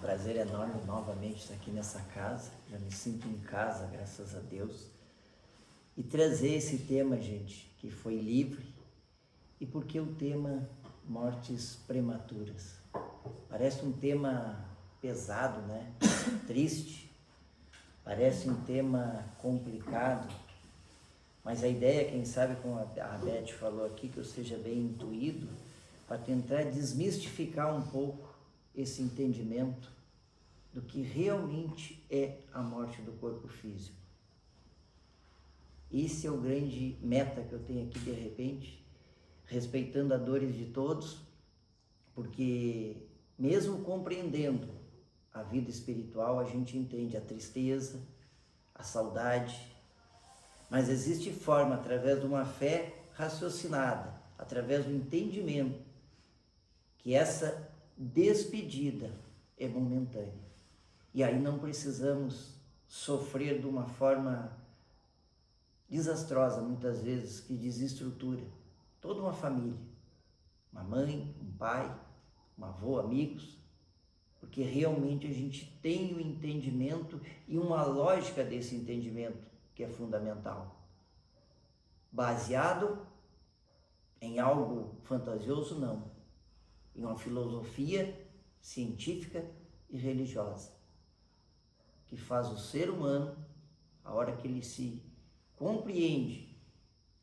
prazer enorme novamente estar aqui nessa casa, já me sinto em casa, graças a Deus, e trazer esse tema, gente, que foi livre. E por que o tema mortes prematuras? Parece um tema pesado, né? Triste, parece um tema complicado, mas a ideia, quem sabe, como a Beth falou aqui, que eu seja bem intuído, para tentar desmistificar um pouco esse entendimento do que realmente é a morte do corpo físico. Esse é o grande meta que eu tenho aqui de repente, respeitando as dores de todos, porque mesmo compreendendo a vida espiritual, a gente entende a tristeza, a saudade, mas existe forma, através de uma fé raciocinada, através do entendimento, que essa despedida é momentânea. E aí não precisamos sofrer de uma forma desastrosa, muitas vezes, que desestrutura toda uma família, uma mãe, um pai, um avô, amigos, porque realmente a gente tem o entendimento e uma lógica desse entendimento que é fundamental, baseado em algo fantasioso, não, em uma filosofia científica e religiosa, que faz o ser humano, a hora que ele se compreende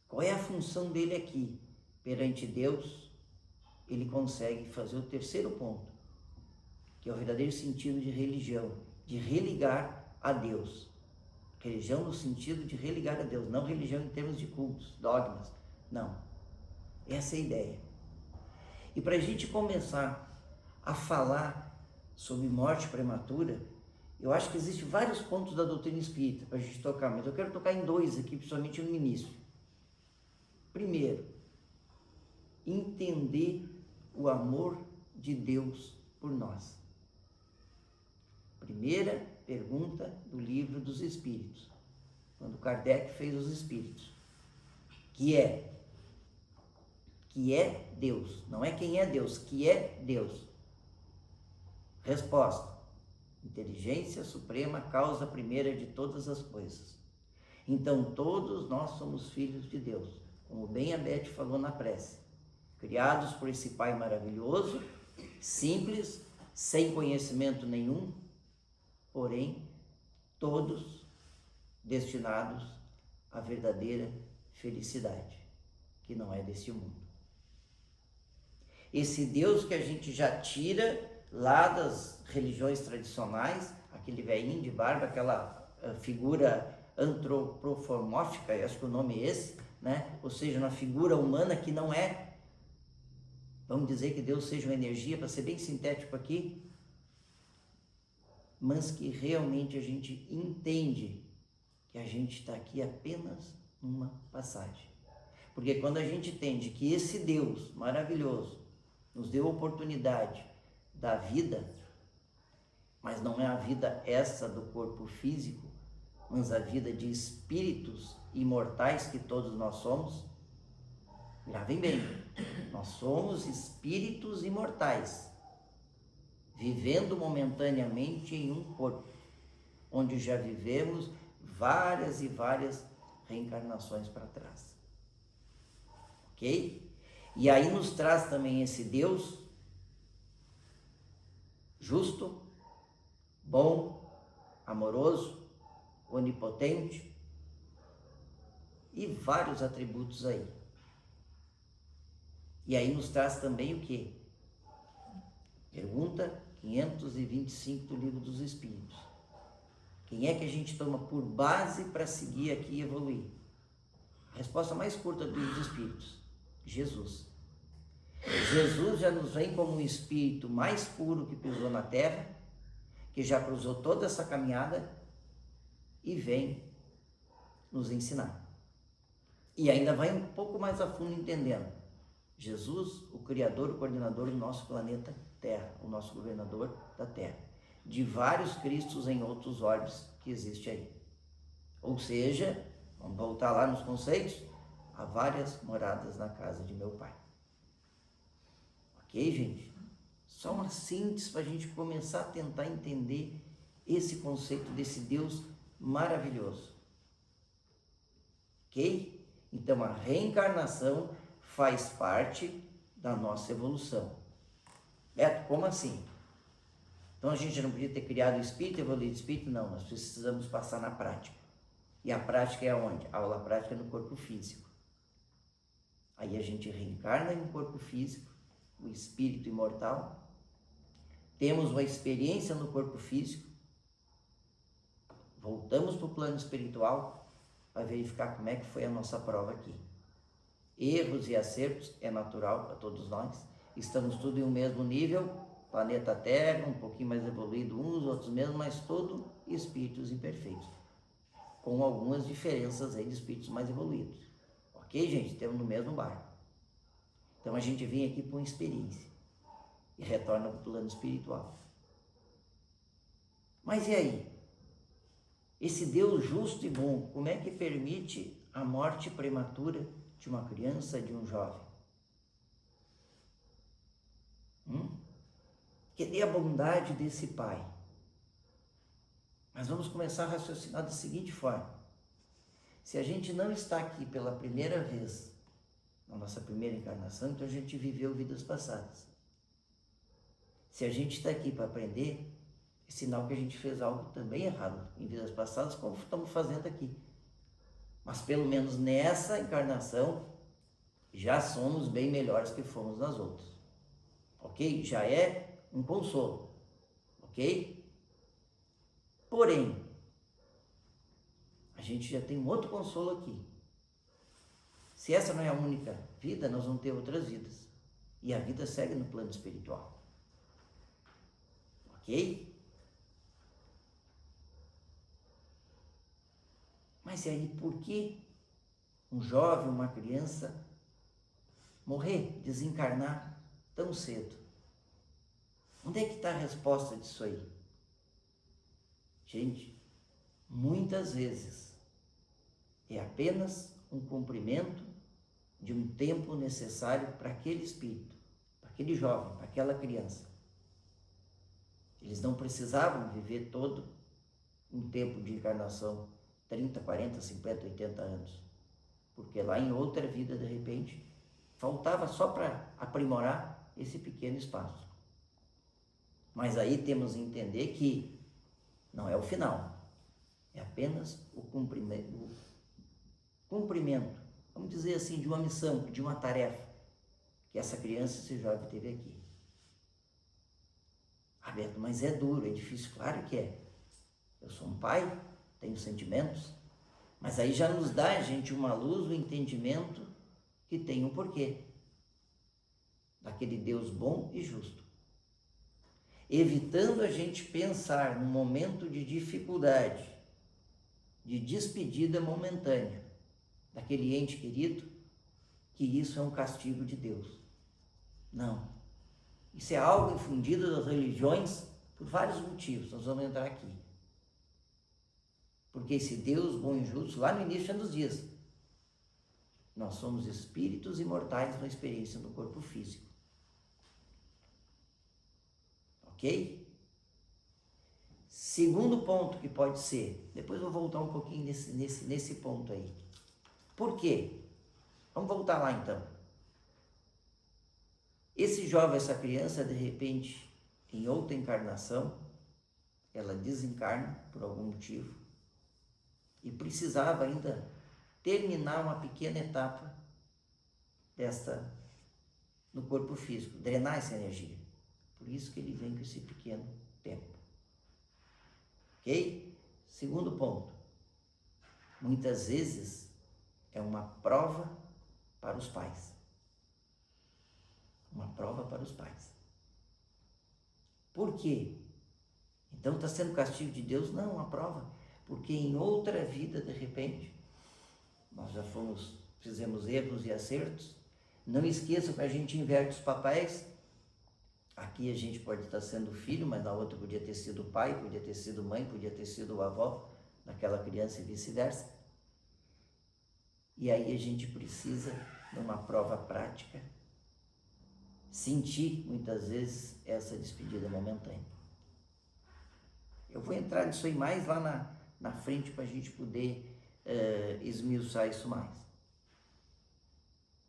qual é a função dele aqui perante Deus, ele consegue fazer o terceiro ponto, que é o verdadeiro sentido de religião, de religar a Deus. Religião no sentido de religar a Deus, não religião em termos de cultos, dogmas, não. Essa é a ideia. E para a gente começar a falar sobre morte prematura, eu acho que existem vários pontos da doutrina espírita para a gente tocar, mas eu quero tocar em dois aqui, principalmente no início. Primeiro, entender o amor de Deus por nós. Primeira pergunta do Livro dos Espíritos, quando Kardec fez os Espíritos, que é Deus, não é quem é Deus, que é Deus. Resposta: inteligência suprema, causa primeira de todas as coisas. Então todos nós somos filhos de Deus, como bem a Beth falou na prece, criados por esse Pai maravilhoso, simples, sem conhecimento nenhum, porém todos destinados à verdadeira felicidade, que não é deste mundo. Esse Deus que a gente já tira lá das religiões tradicionais, aquele velhinho de barba, aquela figura antropomórfica, acho que o nome é esse, né? Ou seja, uma figura humana que não é, vamos dizer que Deus seja uma energia, para ser bem sintético aqui, mas que realmente a gente entende que a gente está aqui apenas numa passagem. Porque quando a gente entende que esse Deus maravilhoso nos deu a oportunidade da vida, mas não é a vida essa do corpo físico, mas a vida de espíritos imortais que todos nós somos, gravem bem, nós somos espíritos imortais, vivendo momentaneamente em um corpo, onde já vivemos várias e várias reencarnações para trás. Ok? E aí nos traz também esse Deus justo, bom, amoroso, onipotente e vários atributos aí. E aí nos traz também o quê? Pergunta 525 do Livro dos Espíritos. Quem é que a gente toma por base para seguir aqui e evoluir? A resposta mais curta do Livro dos Espíritos: Jesus. Jesus já nos vem como um espírito mais puro que pisou na terra, que já cruzou toda essa caminhada e vem nos ensinar. E ainda vai um pouco mais a fundo entendendo. Jesus, o Criador, o coordenador do nosso planeta Terra, o nosso governador da Terra, de vários Cristos em outros orbes que existe aí. Ou seja, vamos voltar lá nos conceitos, há várias moradas na casa de meu Pai. Ok, gente? Só uma síntese para a gente começar a tentar entender esse conceito desse Deus maravilhoso. Ok? Então a reencarnação faz parte da nossa evolução. Beto, como assim? Então a gente não podia ter criado o espírito, evoluído o espírito? Não, nós precisamos passar na prática. E a prática é onde? A aula prática é no corpo físico. Aí a gente reencarna em um corpo físico, o espírito imortal. Temos uma experiência no corpo físico. Voltamos para o plano espiritual para verificar como é que foi a nossa prova aqui. Erros e acertos é natural para todos nós. Estamos todos em um mesmo nível, planeta Terra, um pouquinho mais evoluído uns, outros menos, mas todos espíritos imperfeitos, com algumas diferenças aí de espíritos mais evoluídos. Ok, gente? Estamos no mesmo barco. Então a gente vem aqui por uma experiência e retorna para o plano espiritual. Mas e aí? Esse Deus justo e bom, como é que permite a morte prematura de uma criança, de um jovem? Cadê a bondade desse pai? Mas vamos começar a raciocinar da seguinte forma. Se a gente não está aqui pela primeira vez, na nossa primeira encarnação, então a gente viveu vidas passadas. Se a gente está aqui para aprender, é sinal que a gente fez algo também errado em vidas passadas, como estamos fazendo aqui. Mas pelo menos nessa encarnação, já somos bem melhores que fomos nas outras. Ok? Já é um consolo. Ok? Porém, a gente já tem um outro consolo aqui. Se essa não é a única vida, nós vamos ter outras vidas. E a vida segue no plano espiritual. Ok? Mas e aí, por que um jovem, uma criança, morrer, desencarnar tão cedo? Onde é que está a resposta disso aí? Gente, muitas vezes é apenas um cumprimento de um tempo necessário para aquele espírito, para aquele jovem, para aquela criança. Eles não precisavam viver todo um tempo de encarnação, 30, 40, 50, 80 anos. Porque lá em outra vida, de repente, faltava só para aprimorar esse pequeno espaço. Mas aí temos que entender que não é o final, é apenas o cumprimento, vamos dizer assim, de uma missão, de uma tarefa que essa criança, esse jovem teve aqui. Roberto, mas é duro, é difícil, claro que é. Eu sou um pai, tenho sentimentos, mas aí já nos dá, gente, uma luz, um entendimento que tem um porquê. Daquele Deus bom e justo. Evitando a gente pensar num momento de dificuldade, de despedida momentânea daquele ente querido, que isso é um castigo de Deus. Não. Isso é algo infundido das religiões por vários motivos, nós vamos entrar aqui. Porque esse Deus bom e justo, lá no início dos dias, nós somos espíritos imortais na experiência no corpo físico. Ok? Segundo ponto que pode ser, depois eu vou voltar um pouquinho nesse ponto aí. Por quê? Vamos voltar lá então. Esse jovem, essa criança, de repente, em outra encarnação, ela desencarna por algum motivo e precisava ainda terminar uma pequena etapa no corpo físico, drenar essa energia. Por isso que ele vem com esse pequeno tempo. Ok? Segundo ponto. Muitas vezes é uma prova para os pais. Uma prova para os pais. Por quê? Então está sendo castigo de Deus? Não, uma prova. Porque em outra vida, de repente, nós já fizemos erros e acertos. Não esqueça que a gente inverte os papéis. Aqui a gente pode estar sendo filho, mas na outra podia ter sido pai, podia ter sido mãe, podia ter sido avó daquela criança e vice-versa. E aí a gente precisa, numa prova prática, sentir muitas vezes essa despedida momentânea. Eu vou entrar nisso aí mais lá na frente para a gente poder esmiuçar isso mais.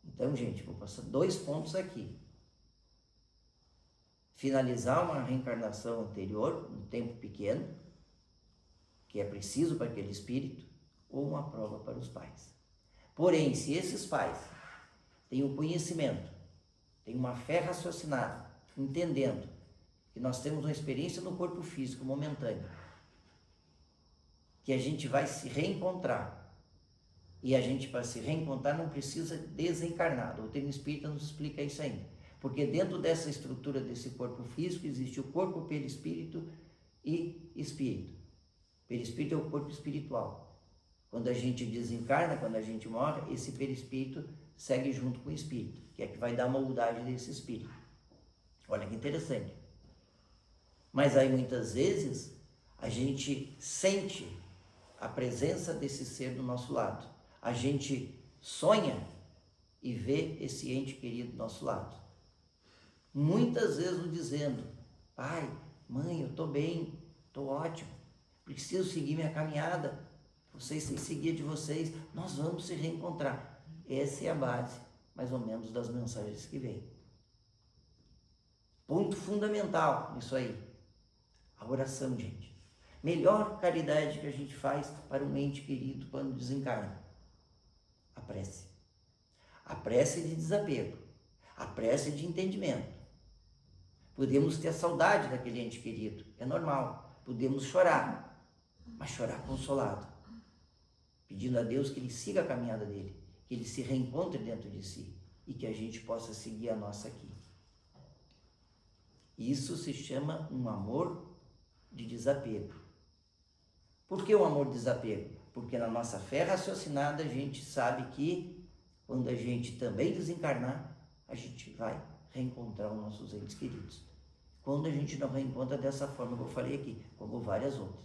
Então, gente, vou passar 2 pontos aqui. Finalizar uma reencarnação anterior, um tempo pequeno, que é preciso para aquele espírito, ou uma prova para os pais. Porém, se esses pais têm o conhecimento, têm uma fé raciocinada, entendendo que nós temos uma experiência no corpo físico momentânea, que a gente vai se reencontrar, e a gente, para se reencontrar, não precisa desencarnar. O termo espírita nos explica isso ainda. Porque dentro dessa estrutura desse corpo físico existe o corpo, perispírito e espírito. Perispírito é o corpo espiritual. Quando a gente desencarna, quando a gente morre, esse perispírito segue junto com o espírito, que é que vai dar a moldagem desse espírito. Olha que interessante. Mas aí muitas vezes a gente sente a presença desse ser do nosso lado. A gente sonha e vê esse ente querido do nosso lado. Muitas vezes nos dizendo: pai, mãe, eu estou bem, estou ótimo, preciso seguir minha caminhada, vocês têm que seguir a de vocês, nós vamos se reencontrar. Essa é a base, mais ou menos, das mensagens que vêm. Ponto fundamental nisso aí, a oração, gente. Melhor caridade que a gente faz para um ente querido quando desencarna: a prece. A prece de desapego, a prece de entendimento. Podemos ter saudade daquele ente querido, é normal. Podemos chorar, mas chorar consolado, pedindo a Deus que ele siga a caminhada dele, que ele se reencontre dentro de si e que a gente possa seguir a nossa aqui. Isso se chama um amor de desapego. Por que o amor de desapego? Porque na nossa fé raciocinada a gente sabe que quando a gente também desencarnar, a gente vai reencontrar os nossos entes queridos. Quando a gente não reencontra dessa forma que eu falei aqui, como várias outras.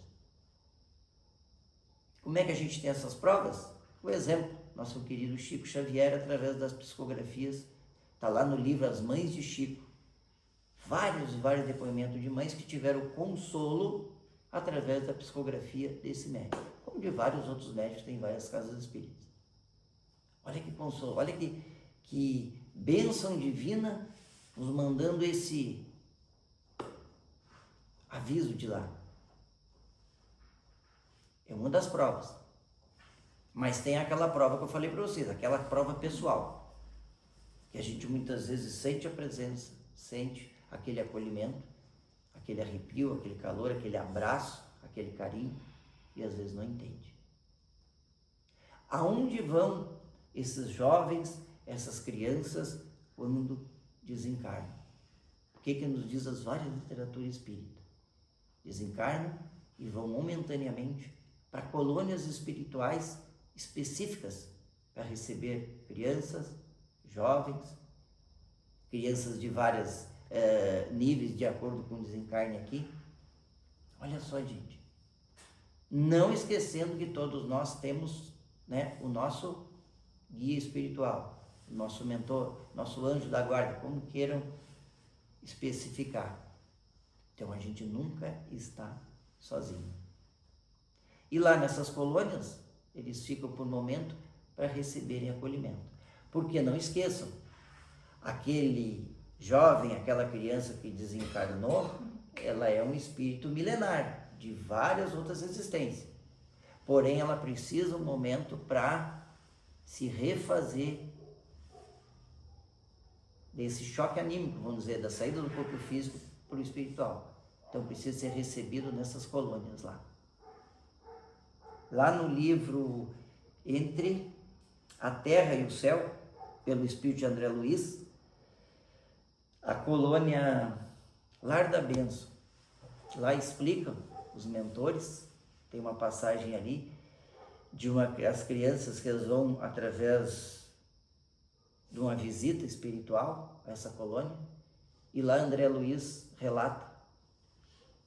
Como é que a gente tem essas provas? O exemplo, nosso querido Chico Xavier, através das psicografias, está lá no livro As Mães de Chico. Vários depoimentos de mães que tiveram consolo através da psicografia desse médium, como de vários outros médicos que tem em várias casas espíritas. Olha que consolo, olha que bênção divina nos mandando esse aviso de lá. É uma das provas. Mas tem aquela prova que eu falei para vocês, aquela prova pessoal, que a gente muitas vezes sente a presença, sente aquele acolhimento, aquele arrepio, aquele calor, aquele abraço, aquele carinho, e às vezes não entende. Aonde vão esses jovens, essas crianças, quando desencarnam? O que nos diz as várias literaturas espíritas? Desencarnam e vão momentaneamente para colônias espirituais específicas para receber crianças, jovens, crianças de vários níveis de acordo com o desencarne aqui. Olha só, gente. Não esquecendo que todos nós temos, né, o nosso guia espiritual, o nosso mentor, nosso anjo da guarda, como queiram especificar. Então a gente nunca está sozinho. E lá nessas colônias, eles ficam por momento para receberem acolhimento. Porque não esqueçam, aquele jovem, aquela criança que desencarnou, ela é um espírito milenar, de várias outras existências. Porém, ela precisa um momento para se refazer desse choque anímico, vamos dizer, da saída do corpo físico para o espiritual. Então, precisa ser recebido nessas colônias lá. Lá no livro Entre a Terra e o Céu, pelo espírito de André Luiz, a colônia Lar da Benção, lá explicam os mentores, tem uma passagem ali de as crianças que elas vão através de uma visita espiritual a essa colônia, e lá André Luiz relata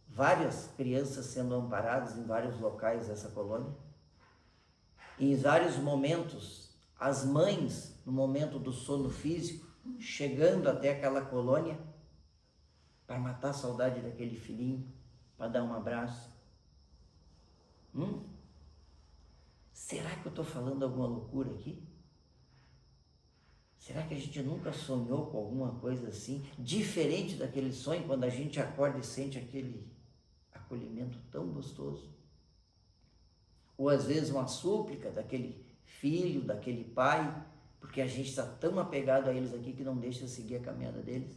várias crianças sendo amparadas em vários locais dessa colônia. E em vários momentos, as mães, no momento do sono físico, chegando até aquela colônia para matar a saudade daquele filhinho, para dar um abraço. Será que eu estou falando alguma loucura aqui? Será que a gente nunca sonhou com alguma coisa assim, diferente daquele sonho, quando a gente acorda e sente aquele acolhimento tão gostoso? Ou às vezes uma súplica daquele filho, daquele pai, porque a gente está tão apegado a eles aqui que não deixa seguir a caminhada deles.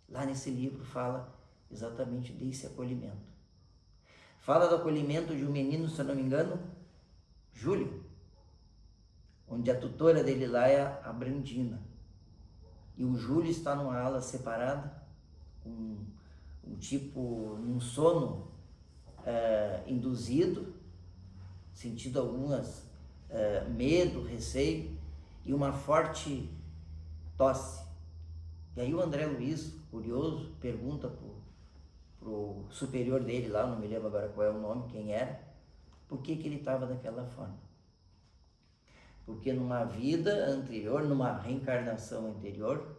Lá nesse livro fala exatamente desse acolhimento. Fala do acolhimento de um menino, se eu não me engano, Júlio, onde a tutora dele lá é a Brandina. E o Júlio está numa ala separada, num sono induzido, sentindo algumas medo, receio e uma forte tosse. E aí o André Luiz, curioso, pergunta pro superior dele lá, não me lembro agora qual é o nome, quem era, por que ele estava daquela forma. Porque numa vida anterior, numa reencarnação anterior,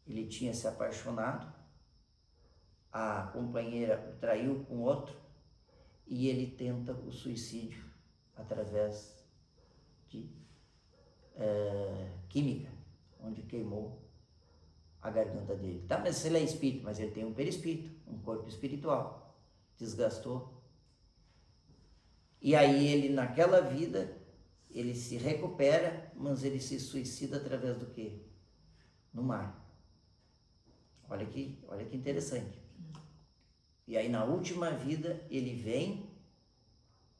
ele tinha se apaixonado, a companheira o traiu com outro e ele tenta o suicídio através de química, onde queimou a garganta dele. Tá, mas ele é espírito, mas ele tem um perispírito, um corpo espiritual, desgastou. E aí ele, naquela vida, ele se recupera, mas ele se suicida através do quê? No mar. Olha que interessante. E aí na última vida ele vem,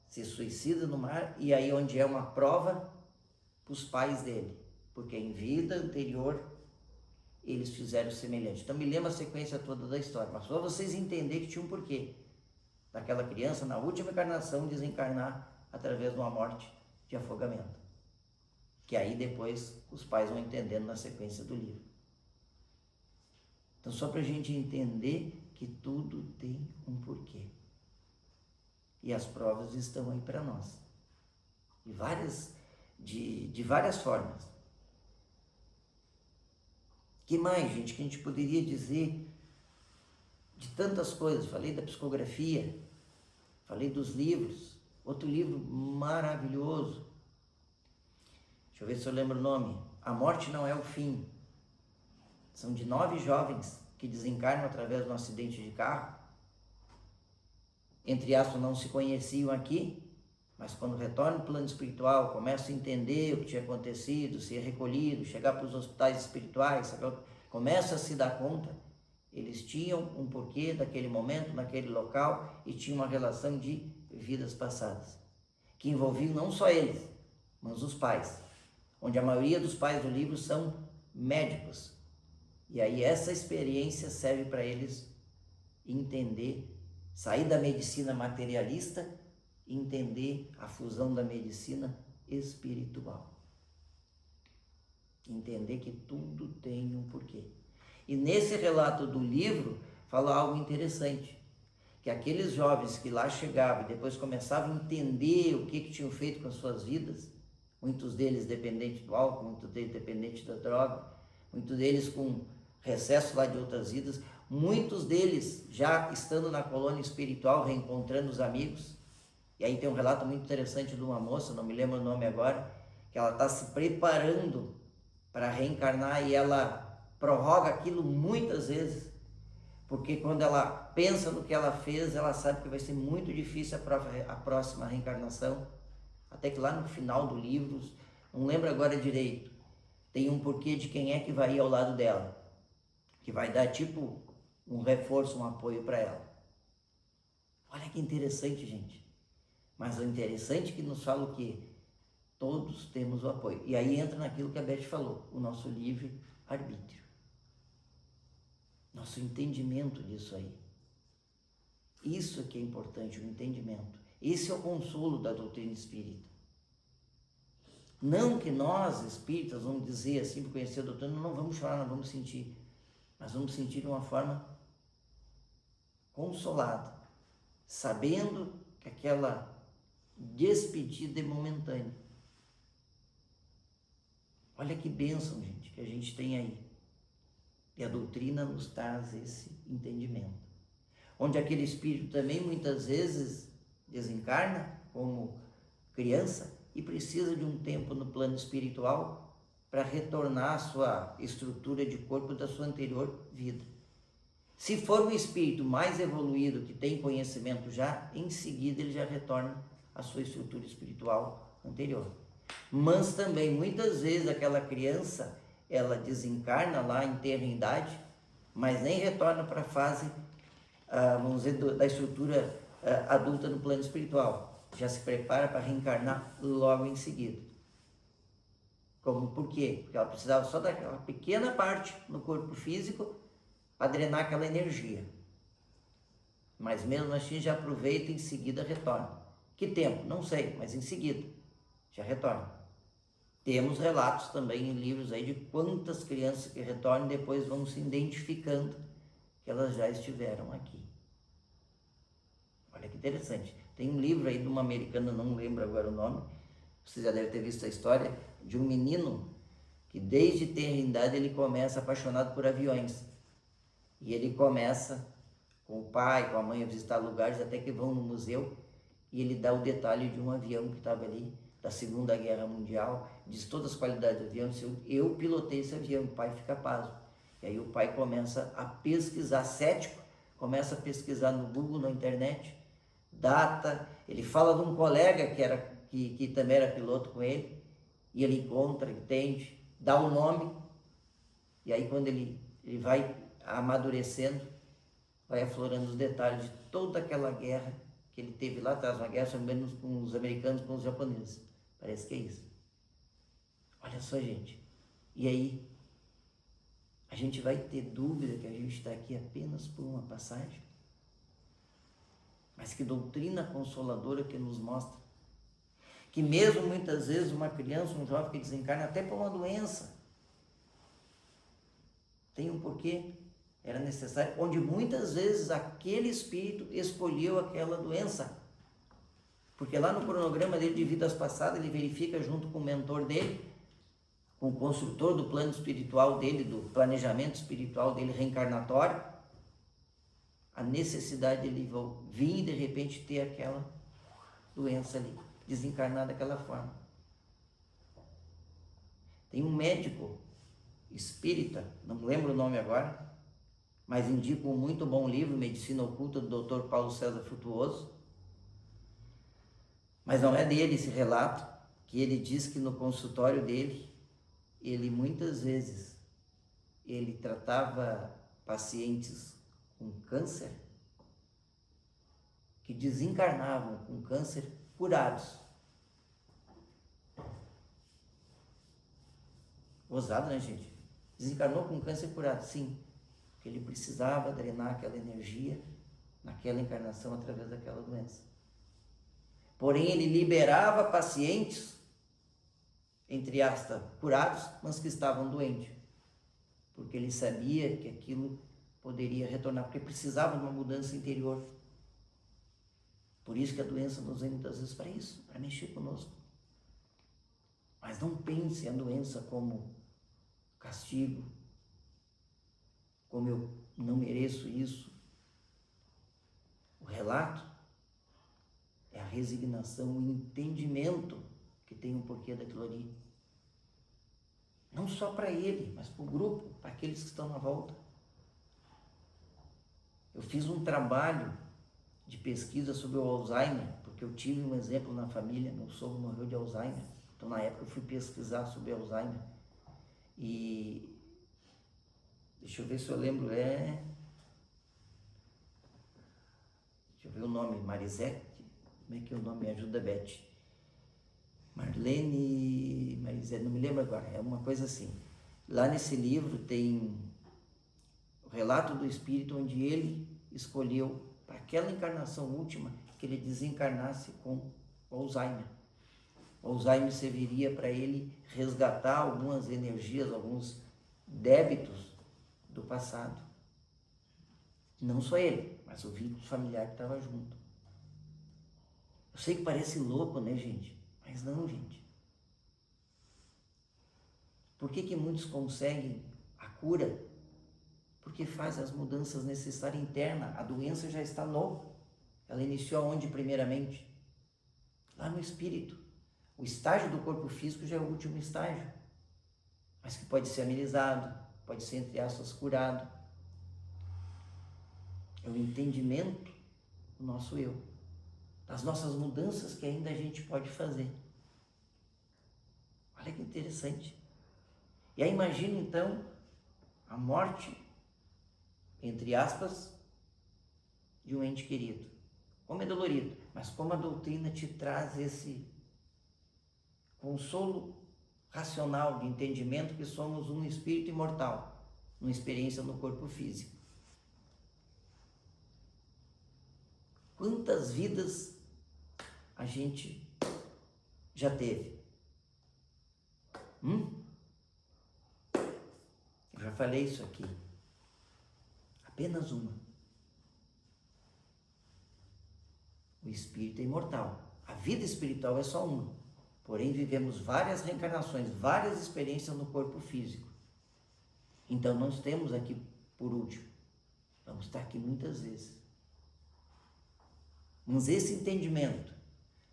se suicida no mar, e aí onde é uma prova para os pais dele, porque em vida anterior eles fizeram semelhante. Então me lembra a sequência toda da história, mas só vocês entenderem que tinha um porquê daquela criança na última encarnação desencarnar através de uma morte de afogamento, que aí depois os pais vão entendendo na sequência do livro. Então só para a gente entender que tudo tem um porquê. E as provas estão aí para nós. De várias formas. Que mais, gente, que a gente poderia dizer de tantas coisas? Falei da psicografia, falei dos livros. Outro livro maravilhoso. Deixa eu ver se eu lembro o nome. A Morte Não É o Fim. São de 9 jovens que desencarnam através de um acidente de carro. Entre aspas, não se conheciam aqui, mas quando retornam ao plano espiritual, começam a entender o que tinha acontecido, ser recolhido, chegar para os hospitais espirituais, começam a se dar conta, eles tinham um porquê daquele momento, naquele local, e tinham uma relação de vidas passadas, que envolviam não só eles, mas os pais, onde a maioria dos pais do livro são médicos. E aí essa experiência serve para eles entender, sair da medicina materialista e entender a fusão da medicina espiritual. Entender que tudo tem um porquê. E nesse relato do livro fala algo interessante, que aqueles jovens que lá chegavam e depois começavam a entender o que tinham feito com as suas vidas, muitos deles dependentes do álcool, muitos deles dependentes da droga, muitos deles com recesso lá de outras vidas, muitos deles já estando na colônia espiritual, reencontrando os amigos. E aí tem um relato muito interessante de uma moça, não me lembro o nome agora, que ela está se preparando para reencarnar e ela prorroga aquilo muitas vezes, porque quando ela pensa no que ela fez, ela sabe que vai ser muito difícil a próxima reencarnação, até que lá no final do livro, não lembro agora direito, tem um porquê de quem é que vai ir ao lado dela, que vai dar tipo um reforço, um apoio para ela. Olha que interessante, gente. Mas o interessante é que nos fala o quê? Todos temos o apoio. E aí entra naquilo que a Beth falou, o nosso livre-arbítrio. Nosso entendimento disso aí. Isso é que é importante, o entendimento. Esse é o consolo da doutrina espírita. Não que nós, espíritas, vamos dizer assim, por conhecer a doutrina, não vamos chorar, não vamos sentir. Mas vamos sentir de uma forma consolada, sabendo que aquela despedida é momentânea. Olha que bênção, gente, que a gente tem aí. E a doutrina nos traz esse entendimento. Onde aquele espírito também muitas vezes desencarna como criança e precisa de um tempo no plano espiritual para retornar à sua estrutura de corpo da sua anterior vida. Se for um espírito mais evoluído, que tem conhecimento já, em seguida ele já retorna à sua estrutura espiritual anterior. Mas também, muitas vezes, aquela criança, ela desencarna lá em tenra idade, mas nem retorna para a fase, vamos dizer, da estrutura adulta no plano espiritual. Já se prepara para reencarnar logo em seguida. Por quê? Porque ela precisava só daquela pequena parte no corpo físico para drenar aquela energia. Mas mesmo assim já aproveita e em seguida retorna. Que tempo? Não sei, mas em seguida já retorna. Temos relatos também em livros aí de quantas crianças que retornam e depois vão se identificando que elas já estiveram aqui. Olha que interessante. Tem um livro aí de uma americana, não lembro agora o nome, você já deve ter visto a história, de um menino que desde tenra idade ele começa apaixonado por aviões. E ele começa com o pai, com a mãe a visitar lugares até que vão no museu e ele dá o detalhe de um avião que estava ali da Segunda Guerra Mundial, diz todas as qualidades do avião, diz, eu pilotei esse avião, o pai fica pasmo. E aí o pai começa a pesquisar, cético, começa a pesquisar no Google, na internet, data, ele fala de um colega que também era piloto com ele, e ele encontra, entende, dá um nome, e aí quando ele vai amadurecendo, vai aflorando os detalhes de toda aquela guerra que ele teve lá atrás, uma guerra, se não me engano, com os americanos, com os japoneses. Parece que é isso. Olha só, gente. E aí, a gente vai ter dúvida que a gente está aqui apenas por uma passagem? Mas que doutrina consoladora que nos mostra que mesmo muitas vezes uma criança, um jovem que desencarna até por uma doença, tem um porquê, era necessário, onde muitas vezes aquele espírito escolheu aquela doença. Porque lá no cronograma dele de vidas passadas, ele verifica junto com o mentor dele, com o construtor do plano espiritual dele, do planejamento espiritual dele reencarnatório, a necessidade de ele vir e de repente ter aquela doença ali, desencarnar daquela forma. Tem um médico espírita, não lembro o nome agora, mas indico um muito bom livro, Medicina Oculta, do Dr. Paulo César Frutuoso. Mas não é dele esse relato, que ele diz que no consultório dele, ele muitas vezes, ele tratava pacientes com câncer, que desencarnavam com câncer curados. Ousado, né, gente? Desencarnou com câncer curado, sim. Porque ele precisava drenar aquela energia naquela encarnação através daquela doença. Porém, ele liberava pacientes, entre aspas, curados, mas que estavam doentes. Porque ele sabia que aquilo poderia retornar, porque precisava de uma mudança interior. Por isso que a doença nos vem muitas vezes para isso, para mexer conosco. Mas não pense a doença como castigo, como eu não mereço isso. O relato é a resignação, o entendimento que tem um porquê daquilo ali. Não só para ele, mas para o grupo, para aqueles que estão na volta. Eu fiz um trabalho de pesquisa sobre o Alzheimer, porque eu tive um exemplo na família, meu sogro morreu de Alzheimer. Então, na época, eu fui pesquisar sobre Alzheimer. E deixa eu ver se eu lembro, deixa eu ver o nome, Marisete, como é que é o nome? Me ajuda, Beth. Marlene, Marisete, não me lembro agora, é uma coisa assim. Lá nesse livro tem o relato do espírito onde ele escolheu, para aquela encarnação última, que ele desencarnasse com o Alzheimer. O Alzheimer serviria para ele resgatar algumas energias, alguns débitos do passado. Não só ele, mas o vínculo familiar que estava junto. Eu sei que parece louco, né, gente? Mas não, gente. Por que muitos conseguem a cura? Porque faz as mudanças necessárias internas. A doença já está ela iniciou onde primeiramente? Lá no espírito. O estágio do corpo físico já é o último estágio, mas que pode ser amenizado, pode ser, entre aspas, curado. É o entendimento do nosso eu, das nossas mudanças que ainda a gente pode fazer. Olha que interessante. E aí imagina então a morte, entre aspas, de um ente querido. Como é dolorido, mas como a doutrina te traz esse consolo racional de entendimento que somos um espírito imortal, uma experiência no corpo físico. Quantas vidas a gente já teve? Eu já falei isso aqui. Apenas uma. O espírito é imortal. A vida espiritual é só uma. Porém, vivemos várias reencarnações, várias experiências no corpo físico. Então, não estamos aqui por último. Vamos estar aqui muitas vezes. Mas esse entendimento,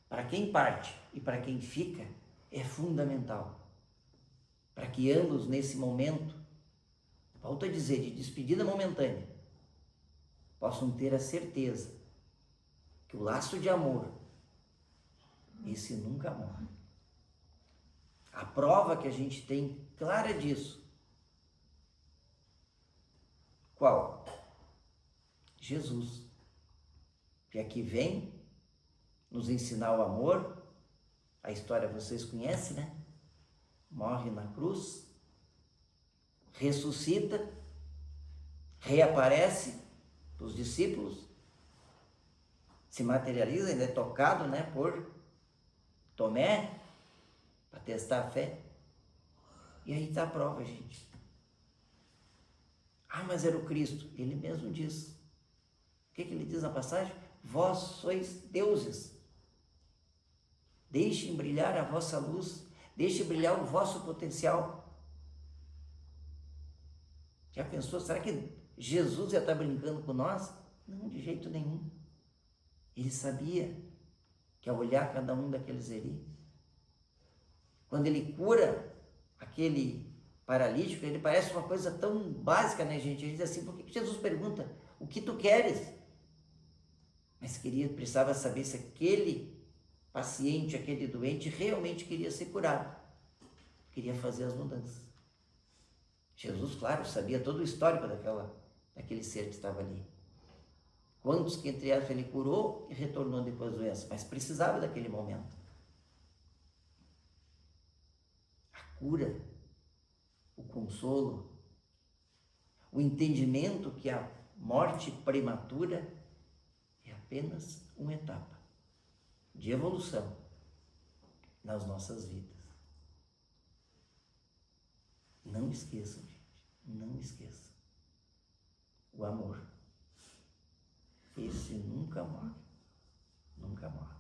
para quem parte e para quem fica, é fundamental. Para que ambos, nesse momento, volto a dizer, de despedida momentânea, possam ter a certeza que o laço de amor, esse nunca morre. A prova que a gente tem clara disso, qual? Jesus, que aqui vem nos ensinar o amor. A história vocês conhecem, né? Morre na cruz, ressuscita, reaparece para os discípulos, se materializa, ainda é tocado, né, por Tomé, para testar a fé. E aí está a prova, gente. Ah, mas era o Cristo. Ele mesmo diz. O que ele diz na passagem? Vós sois deuses. Deixem brilhar a vossa luz. Deixem brilhar o vosso potencial. Já pensou? Será que Jesus ia estar brincando com nós? Não, de jeito nenhum. Ele sabia que ao olhar cada um daqueles ali, quando ele cura aquele paralítico, ele parece uma coisa tão básica, né, gente? A gente diz assim, por que Jesus pergunta, o que tu queres? Mas precisava saber se aquele paciente, aquele doente, realmente queria ser curado. Queria fazer as mudanças. Jesus, claro, sabia todo o histórico daquele ser que estava ali. Quantos que, entre elas, ele curou e retornou depois da doença, mas precisava daquele momento. A cura, o consolo, o entendimento que a morte prematura é apenas uma etapa de evolução nas nossas vidas. Não esqueçam, gente, não esqueçam. O amor. Esse nunca morre. Nunca morre.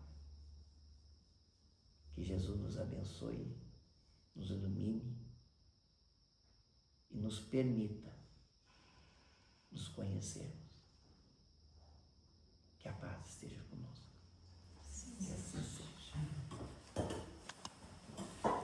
Que Jesus nos abençoe, nos ilumine e nos permita nos conhecermos. Que a paz esteja conosco. Que assim seja.